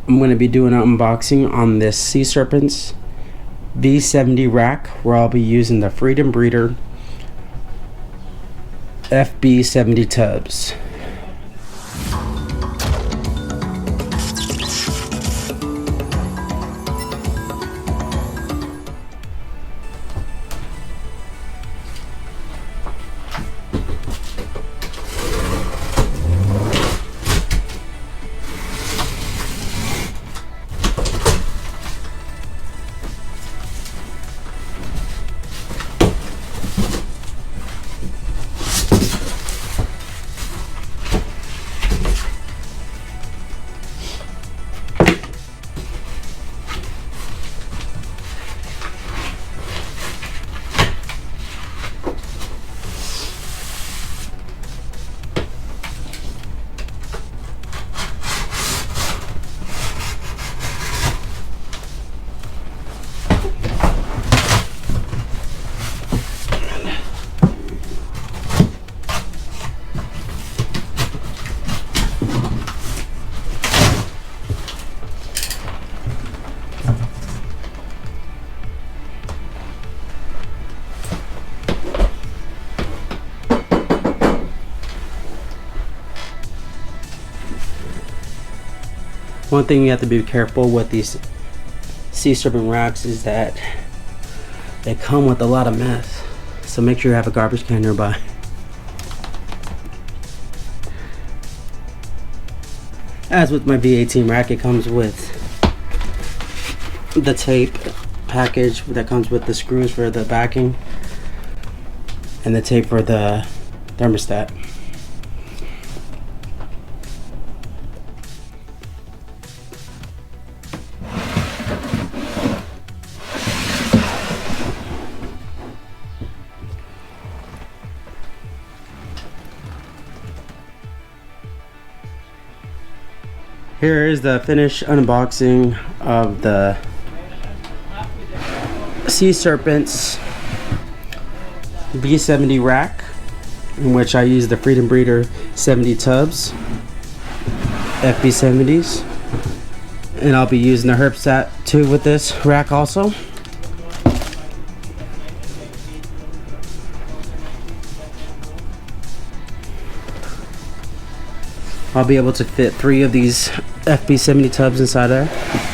I'm going to be doing an unboxing on this Cserpents V-70 rack, where I'll be using the Freedom Breeder FB70 tubs. One thing you have to be careful with these Cserpent racks is that they come with a lot of mess, so make sure you have a garbage can nearby. As with my V18 rack, it comes with the tape package that comes with the screws for the backing and the tape for the thermostat. Here is the finished unboxing of the Cserpents V70 rack, in which I use the Freedom Breeder 70 tubs, FB70s, and I'll be using the thermostat too with this rack also. I'll be able to fit 3 of these FB70 tubs inside there.